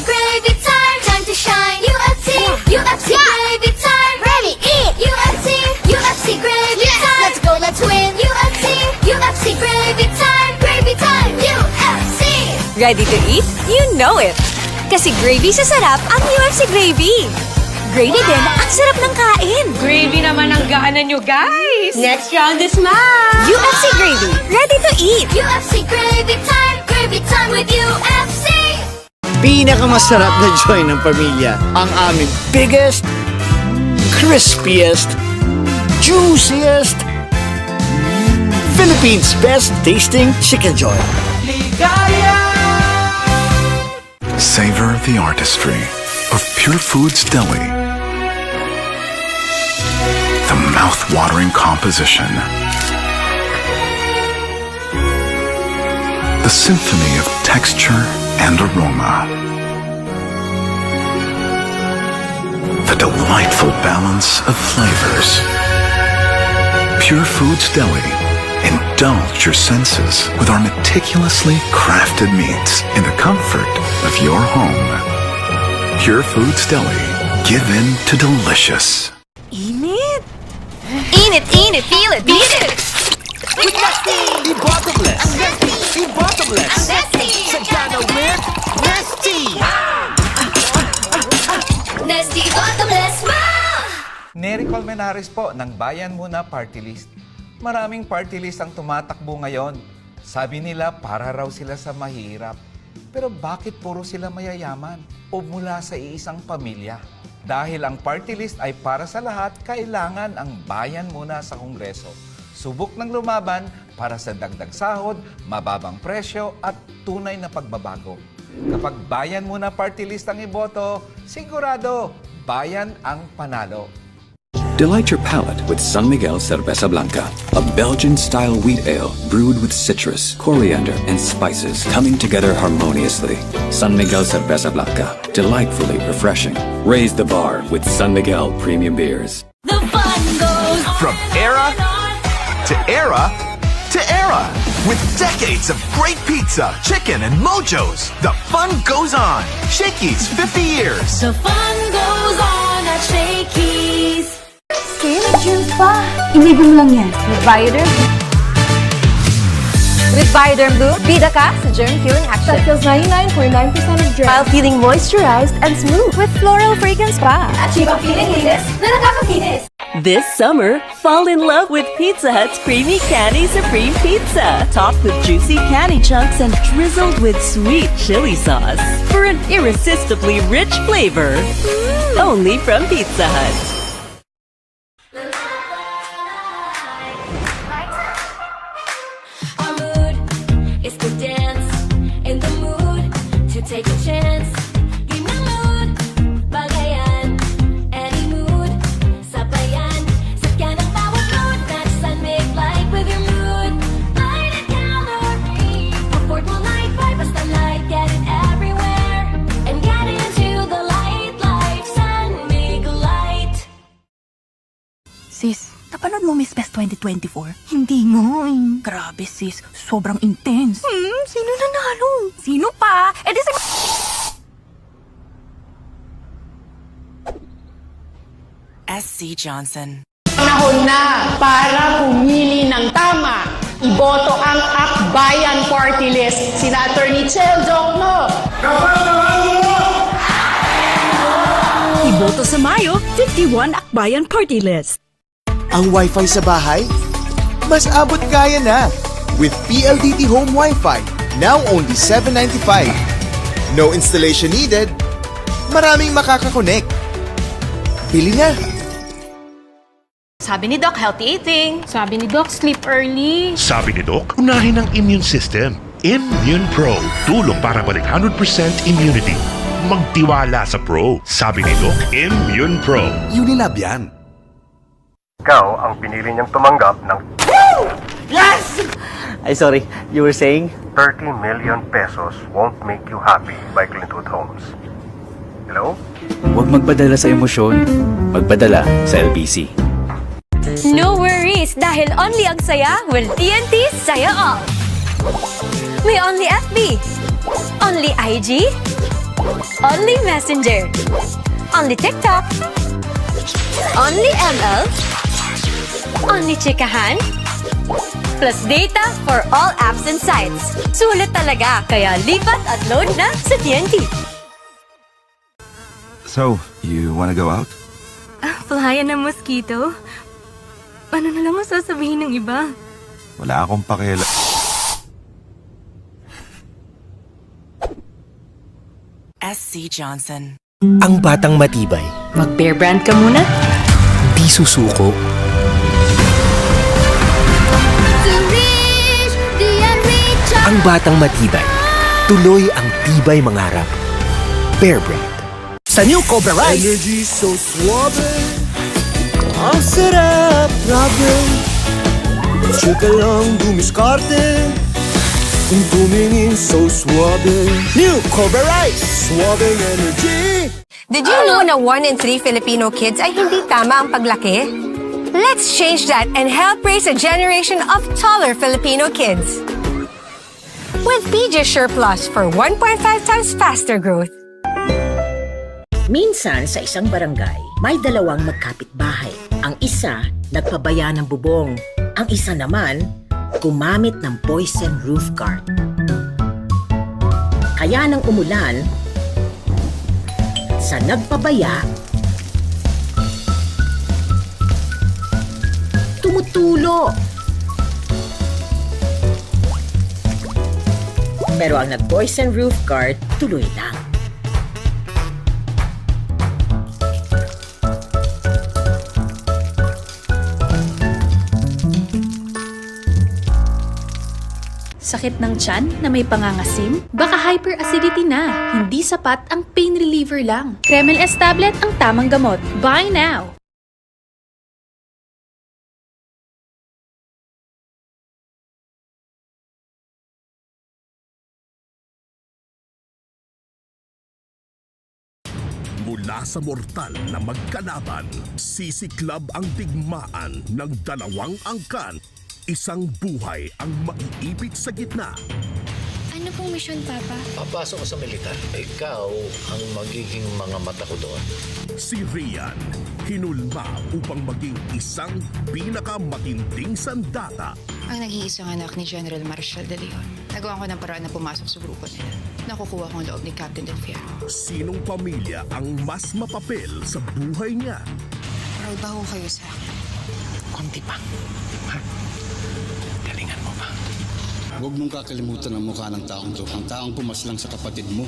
gravy time, time to shine. UFC gravy time. Ready, eat. UFC gravy time. Let's go, let's win. UFC gravy time. Gravy time. UFC. Ready to eat? You know it! Kasi gravy sa sarap ang UFC gravy. Gravy din ang sarap ng kain. Gravy naman ang gaanan nyo, guys! Next round is mine! UFC gravy, ready to eat. UFC gravy time with UFC. Pinakamasarap na joy ng pamilya, ang aming biggest, crispiest, juiciest, Philippines' best tasting chicken joy. Savor the artistry of Pure Foods Deli. The mouth-watering composition. The symphony of texture and aroma. The delightful balance of flavors. Pure Foods Deli. Indulge your senses with our meticulously crafted meats in the comfort of your home. Pure Foods Deli. Give in to delicious. Init! Init, init, feel it, beat it! I-bottomless! I-bottomless! Sagana with Nesty! Nesty bottomless wow! Nery Colmenares po ng Bayan Muna Party List. Maraming party list ang tumatakbo ngayon. Sabi nila para raw sila sa mahirap. Pero bakit puro sila mayayaman o mula sa iisang pamilya? Dahil ang party list ay para sa lahat, kailangan ang bayan muna sa Kongreso. Subok ng lumaban para sa dagdag sahod, mababang presyo at tunay na pagbabago. Kapag bayan muna party list ang iboto, sigurado, bayan ang panalo. Delight your palate with San Miguel Cerveza Blanca, a Belgian-style wheat ale brewed with citrus, coriander, and spices coming together harmoniously. San Miguel Cerveza Blanca, delightfully refreshing. Raise the bar with San Miguel Premium Beers. The fun goes on. From era to era to era. With decades of great pizza, chicken, and mojos, the fun goes on. Shakey's 50 years. The fun goes on at Shakey's. Juice pa. Inigom lang yan. Revider. Reviderm Blue, bida ka sa germ-killing action. That kills 99.9% of germs. While feeling moisturized and smooth with floral fragrance pa. Achieve ang feeling linis na nakakakinis. This summer, fall in love with Pizza Hut's Creamy Candy Supreme Pizza. Topped with juicy candy chunks and drizzled with sweet chili sauce. For an irresistibly rich flavor. Only from Pizza Hut. Our mood is to dance, in the mood to take a chance. Game ng mood, bagayan, any mood, sabayan. Sakyan ang bawat mood, match and make light with your mood. Light and calorie, afford mo light vibe, basta light, get it everywhere. And get into the light life, San Mig Light. Sis, napanood mo Miss Best 2024? Hindi mo. Grabe sis, sobrang intense. Sino nanalo? Sino pa? Eh di si... SC Johnson. Panahon na para pumili ng tama. Iboto ang Akbayan Party List. Sina Attorney Chel Jokno. Iboto sa Mayo, 51 Akbayan Party List. Ang Wi-Fi sa bahay? Mas abot kaya na! With PLDT Home Wi-Fi, now only $7.95. No installation needed. Maraming makakakonect. Bili na! Sabi ni Doc, healthy eating. Sabi ni Doc, sleep early. Sabi ni Doc, unahin ang immune system. Immune Pro, tulong para balik 100% immunity. Magtiwala sa Pro. Sabi ni Doc, Immune Pro. Unilab yan. Ikaw ang pinili niyang tumanggap ng Yes! Ay, sorry. You were saying? 30 million pesos won't make you happy by Clintwood Homes. Hello? Huwag magpadala sa emosyon. Magpadala sa LBC. No worries, dahil only ang saya, well, TNT, saya all. May only FB, only IG, Only Messenger. Only TikTok. Only ML. Only Chikahan. Plus data for all apps and sites. Sulit talaga, kaya lipat at load na sa TNT. So, you want to go out? Playa ng mosquito? Ano na lang ang sasabihin ng iba? Wala akong pakialam. SC Johnson. Ang batang matibay, Mag-bear brand ka muna? di susuko. Ang batang matibay, tuloy ang tibay mangarap. Bear Brand. Sa new Cobra Rice. Energy so suave. Ang sarap, grabe. Chika lang dumiskarte. Kung tumingin so suave. New Cobra Rice. Suaveng energy. Did you know na 1 in 3 Filipino kids ay hindi tama ang paglaki? Let's change that and help raise a generation of taller Filipino kids. With PJ Sure Plus for 1.5 times faster growth. Minsan sa isang barangay, may dalawang magkapitbahay. Ang isa, nagpabaya ng bubong. Ang isa naman, gumamit ng poison roof guard. Kaya nang umulan, sa nagpabaya, tumutulo. Pero ang nag-poison roof guard, tuloy lang. Sakit ng tiyan na may pangangasim? Baka hyperacidity na. Hindi sapat ang pain reliever lang. Kremel S tablet ang tamang gamot. Buy now! Mula sa mortal na magkalaban, sisiklab ang digmaan ng dalawang angkan. Isang buhay ang maiipit sa gitna. Ano pong mission, Papa? Papasok ka sa militar. Ikaw ang magiging mga mata ko doon. Si Rian, hinulma upang maging isang pinakamatinding sandata. Ang nag-iisang anak ni General Marshal De Leon. Nagawa ko ng paraan na pumasok sa grupo nila. Nakukuha ko ang loob ni Captain Del Fierro. Sinong pamilya ang mas mapapel sa buhay niya? Proud ba ho kayo sa akin? Kunti pa. Ha? Galingan mo pa. Huwag mong kakalimutan ang mukha ng taong to. Ang taong pumaslang sa kapatid mo.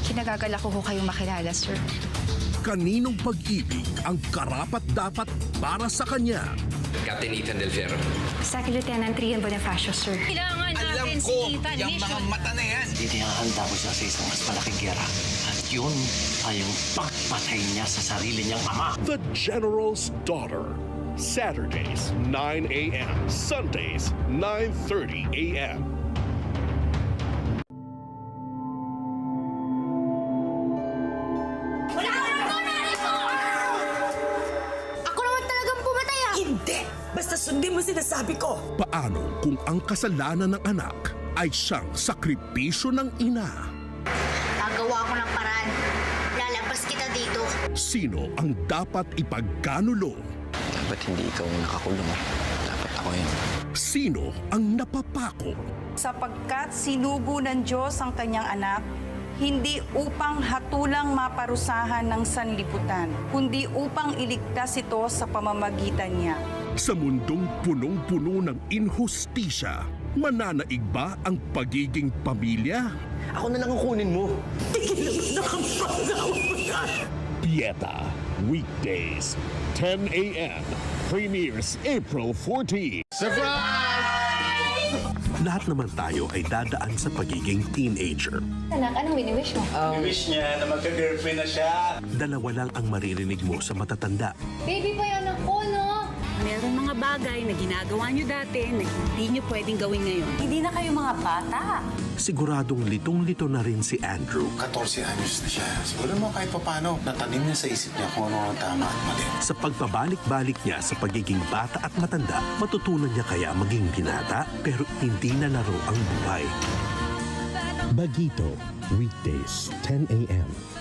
Kinagagalak ko kayong makilala, sir. Kaninong pag-ibig ang karapat-dapat para sa kanya? Captain Ethan Del Fierro. Second Lieutenant Rian Bonifacio, sir. Kailangan natin si Ethan. Yung mga mata na yan. Idinahanda ko siya sa isang mas malaking gera. At yun ay yung pagpatay niya sa sarili niyang ama. The General's Daughter. Saturdays, 9 a.m. Sundays, 9:30 a.m. Ako naman talagang pumatay ah! Hindi! Basta sundin mo sinasabi ko! Paano kung ang kasalanan ng anak ay siyang sakripisyo ng ina? Gagawa ko ng paraan. Lalabas kita dito. Sino ang dapat ipagkanulo? Dapat hindi ikaw ang nakakulong. Dapat ako yun. Sino ang napapako? Sapagkat sinugo ng Diyos ang kanyang anak, hindi upang hatulang maparusahan ng sanlibutan, kundi upang iligtas ito sa pamamagitan niya. Sa mundong punong-puno ng inhustisya, mananaig ba ang pagiging pamilya? Ako na lang ang kunin mo. Pieta, weekdays, 10 a.m. Premieres April 14. Lahat naman tayo ay dadaan sa pagiging teenager. Anak, anong wini-wish mo? Wish niya na magka-girlfriend na siya. Dalawa lang ang maririnig mo sa matatanda. Baby pa yan ako, no? Meron mga bagay na ginagawa nyo dati na hindi nyo pwedeng gawin ngayon. Hindi na kayo mga bata. Siguradong litong-lito na rin si Andrew. 14 anyos na siya. Siguro mo kahit papano, natanim niya sa isip niya kung ano ang tama at mali. Sa pagbabalik-balik niya sa pagiging bata at matanda, matutunan niya kaya maging binata pero hindi na laro ang buhay. Bagito, weekdays, 10 a.m.